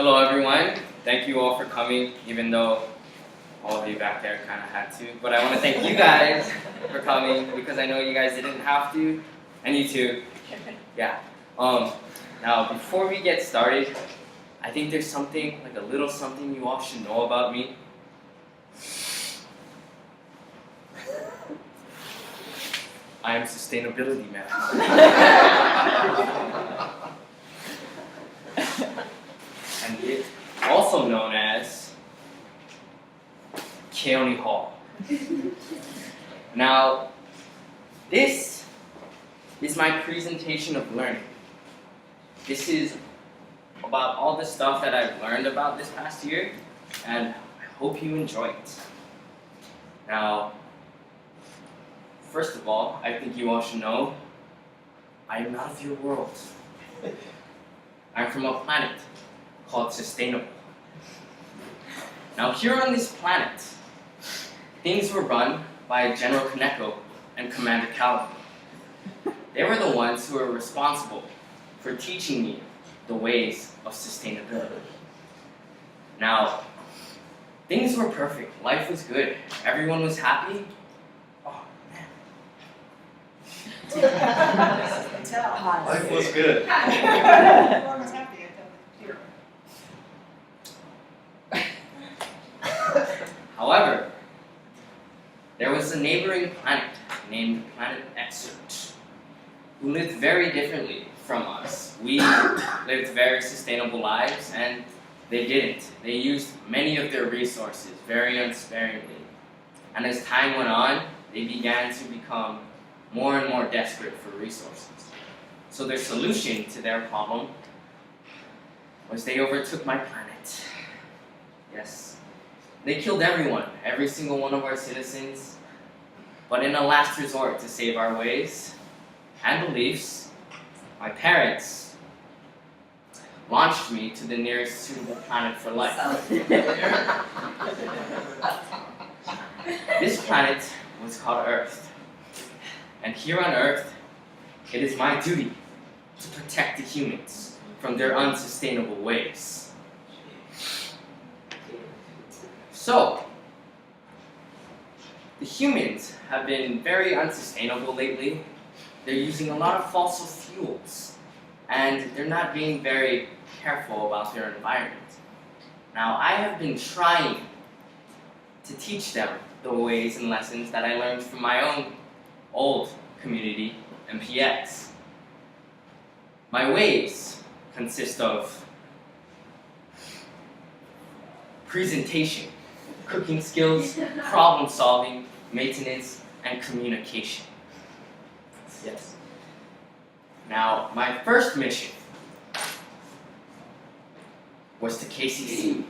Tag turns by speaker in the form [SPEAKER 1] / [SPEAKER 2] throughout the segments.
[SPEAKER 1] Hello everyone, thank you all for coming, even though all of you back there kind of had to. But I want to thank you guys for coming because I know you guys didn't have to, and you too. Yeah. Now before we get started, I think there's something, like a little something you all should know about me. I am sustainability man. And it's also known as Keoni Hall. Now, this is my presentation of learning. This is about all the stuff that I've learned about this past year, and I hope you enjoy it. Now, first of all, I think you all should know I am not of your world. I'm from a planet called sustainable. Now here on this planet, things were run by General Kaneko and Commander Calvin. They were the ones who were responsible for teaching me the ways of sustainability. Now, things were perfect, life was good, everyone was happy. Oh man.
[SPEAKER 2] Life was good.
[SPEAKER 3] Everyone was happy until here.
[SPEAKER 1] However, there was a neighboring planet named Planet Exert who lived very differently from us. We lived very sustainable lives and they didn't. They used many of their resources very unsparingly. And as time went on, they began to become more and more desperate for resources. So their solution to their problem was they overtook my planet. Yes. They killed everyone, every single one of our citizens. But in a last resort to save our ways and beliefs, my parents launched me to the nearest suitable planet for life. This planet was called Earth. And here on Earth, it is my duty to protect the humans from their unsustainable ways. So, the humans have been very unsustainable lately. They're using a lot of fossil fuels, and they're not being very careful about their environment. Now, I have been trying to teach them the ways and lessons that I learned from my own old community, MPX. My ways consist of presentation, cooking skills, problem solving, maintenance, and communication. Yes. Now, my first mission was to KCC.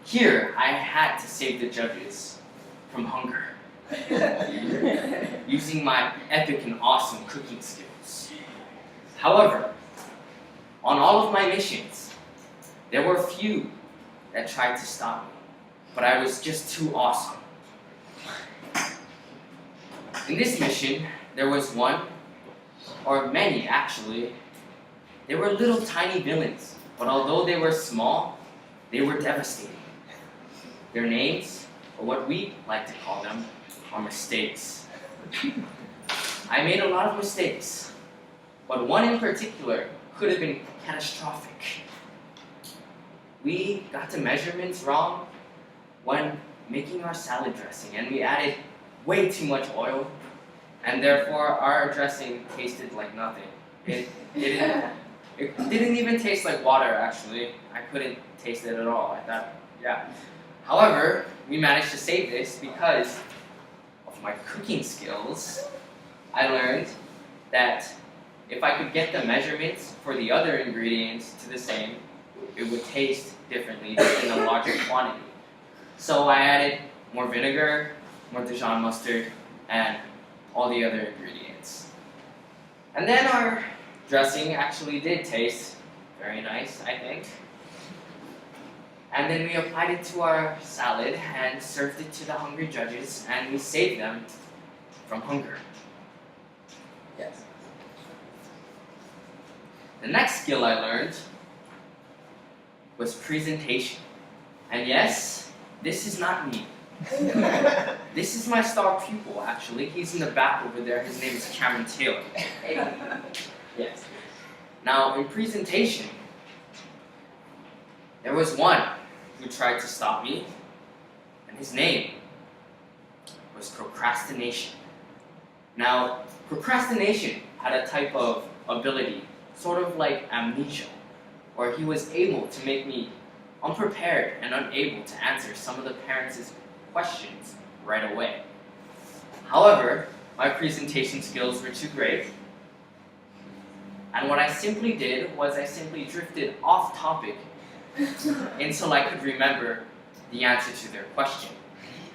[SPEAKER 1] Here, I had to save the judges from hunger using my epic and awesome cooking skills. However, on all of my missions, there were few that tried to stop me, but I was just too awesome. In this mission, there was one, or many actually. They were little tiny villains, but although they were small, they were devastating. Their names, or what we like to call them, are mistakes. I made a lot of mistakes, but one in particular could have been catastrophic. We got the measurements wrong when making our salad dressing, and we added way too much oil, and therefore our dressing tasted like nothing. It didn't even taste like water, actually. I couldn't taste it at all. I thought, yeah. However, we managed to save this because of my cooking skills. I learned that if I could get the measurements for the other ingredients to the same, it would taste differently in a larger quantity. So I added more vinegar, more Dijon mustard, and all the other ingredients. And then our dressing actually did taste very nice, I think. And then we applied it to our salad and served it to the hungry judges, and we saved them from hunger. Yes. The next skill I learned was presentation. And yes, this is not me. This is my star pupil, actually. He's in the back over there. His name is Cameron Taylor. Yes. Now, in presentation, there was one who tried to stop me, and his name was procrastination. Now, procrastination had a type of ability, sort of like amnesia, where he was able to make me unprepared and unable to answer some of the parents' questions right away. However, my presentation skills were too great, and what I simply did was I simply drifted off topic until I could remember the answer to their question.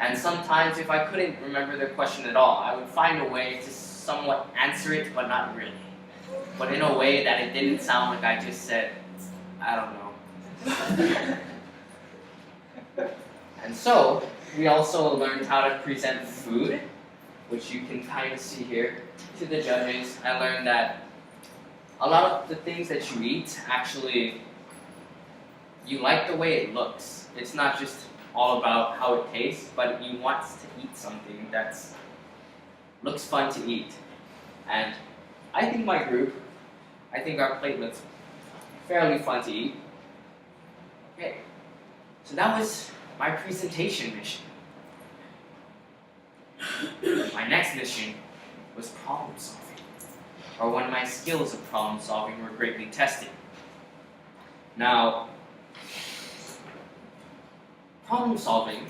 [SPEAKER 1] And sometimes if I couldn't remember their question at all, I would find a way to somewhat answer it, but not really. But in a way that it didn't sound like I just said, I don't know. And so, we also learned how to present food, which you can kind of see here, to the judges. I learned that a lot of the things that you eat, actually, you like the way it looks. It's not just all about how it tastes, but you want to eat something that looks fun to eat. And I think my group, I think our plate looks fairly fun to eat. Okay, so that was my presentation mission. My next mission was problem solving, or when my skills of problem solving were greatly tested. Now, problem solving,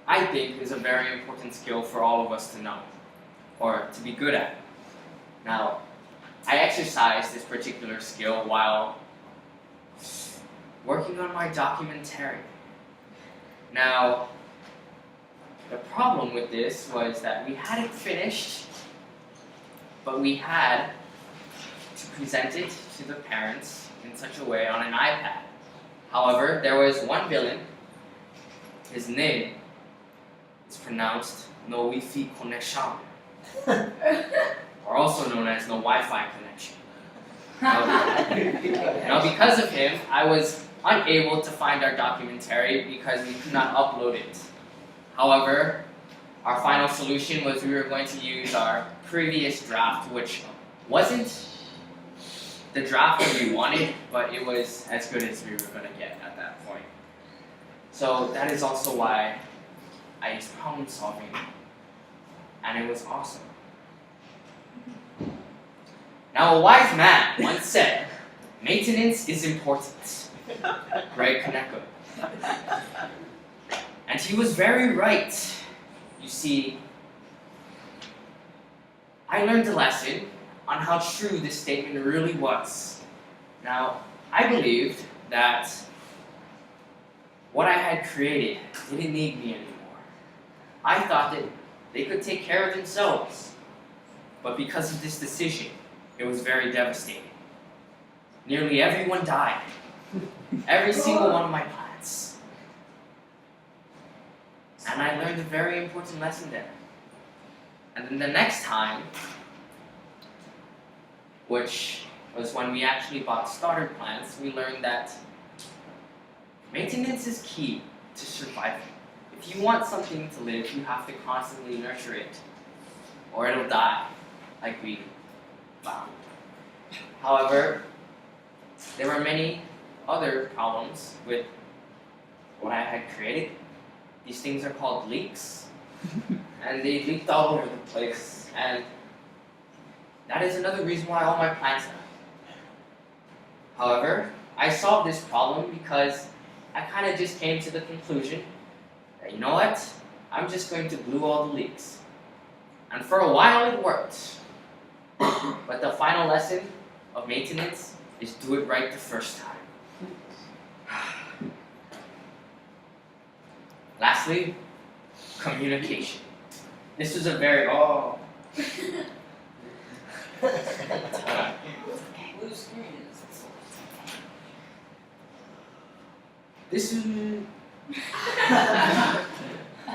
[SPEAKER 1] I think, is a very important skill for all of us to know, or to be good at. Now, I exercised this particular skill while working on my documentary. Now, the problem with this was that we had it finished, but we had to present it to the parents in such a way on an iPad. However, there was one villain. His name is pronounced No Wi-Fi Connection, or also known as No Wi-Fi Connection. Now, because of him, I was unable to find our documentary because we could not upload it. However, our final solution was we were going to use our previous draft, which wasn't the draft that we wanted, but it was as good as we were going to get at that point. So that is also why I used problem solving, and it was awesome. Now, a wise man once said, "Maintenance is important." Greg Kaneko. And he was very right. You see, I learned a lesson on how true this statement really was. Now, I believed that what I had created didn't need me anymore. I thought that they could take care of themselves. But because of this decision, it was very devastating. Nearly everyone died. Every single one of my plants. And I learned a very important lesson there. And then the next time, which was when we actually bought starter plants, we learned that maintenance is key to survival. If you want something to live, you have to constantly nurture it, or it'll die, like we found. However, there were many other problems with what I had created. These things are called leaks, and they leaked all over the place, and that is another reason why all my plants died. However, I solved this problem because I kind of just came to the conclusion that, you know what, I'm just going to glue all the leaks. And for a while it worked. But the final lesson of maintenance is do it right the first time. Lastly, communication. This was a very,
[SPEAKER 3] Blue screen is.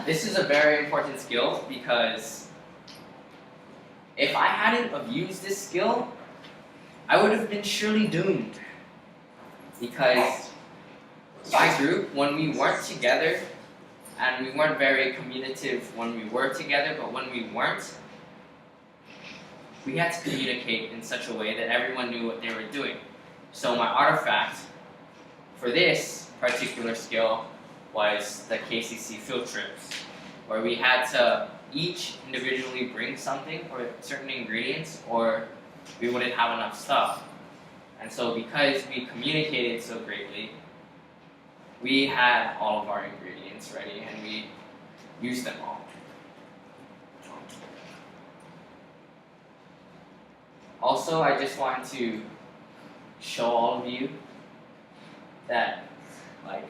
[SPEAKER 1] This is a very important skill because if I hadn't have used this skill, I would have been surely doomed. Because my group, when we weren't together, and we weren't very communicative when we were together, but when we weren't, we had to communicate in such a way that everyone knew what they were doing. So my artifact for this particular skill was the KCC field trips, where we had to each individually bring something or certain ingredients, or we wouldn't have enough stuff. And so because we communicated so greatly, we had all of our ingredients ready and we used them all. Also, I just wanted to show all of you that, like,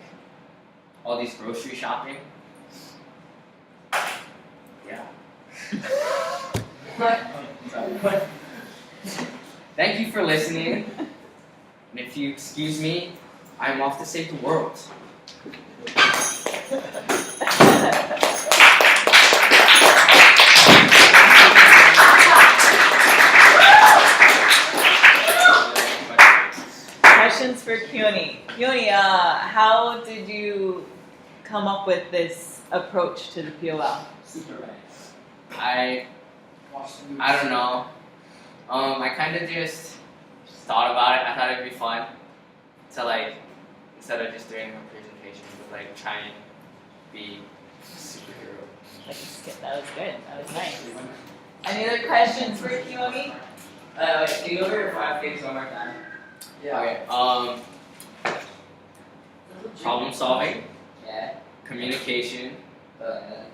[SPEAKER 1] all these grocery shopping. Yeah. Thank you for listening. And if you excuse me, I'm off to save the world.
[SPEAKER 2] Questions for Keoni. Keoni, how did you come up with this approach to the PoL?
[SPEAKER 1] I don't know. I kind of just thought about it. I thought it'd be fun to, like, instead of just doing a presentation, to, like, try and be a superhero.
[SPEAKER 2] That was good. That was nice. Any other questions for Keoni?
[SPEAKER 3] Wait, can you go over your 5 things one more time?
[SPEAKER 1] Okay. Problem solving,
[SPEAKER 3] Yeah.
[SPEAKER 1] communication,
[SPEAKER 3] Yeah.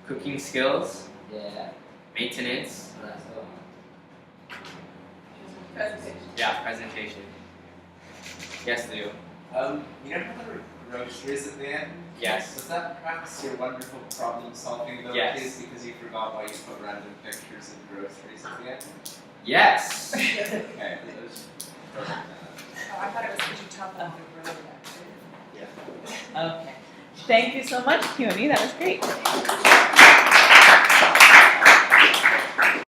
[SPEAKER 1] cooking skills,
[SPEAKER 3] Yeah.
[SPEAKER 1] maintenance,
[SPEAKER 3] That's the one.
[SPEAKER 4] Presentation.
[SPEAKER 1] yeah, presentation. Yes, Leo.
[SPEAKER 5] You know how there were groceries at the end?
[SPEAKER 1] Yes.
[SPEAKER 5] Was that perhaps your wonderful problem-solving abilities
[SPEAKER 1] Yes.
[SPEAKER 5] because you forgot why you put random pictures of groceries at the end?
[SPEAKER 1] Yes.
[SPEAKER 5] Okay, that was perfect.
[SPEAKER 4] Oh, I thought it was because you talked about the road actually.
[SPEAKER 2] Okay. Thank you so much, Keoni. That was great.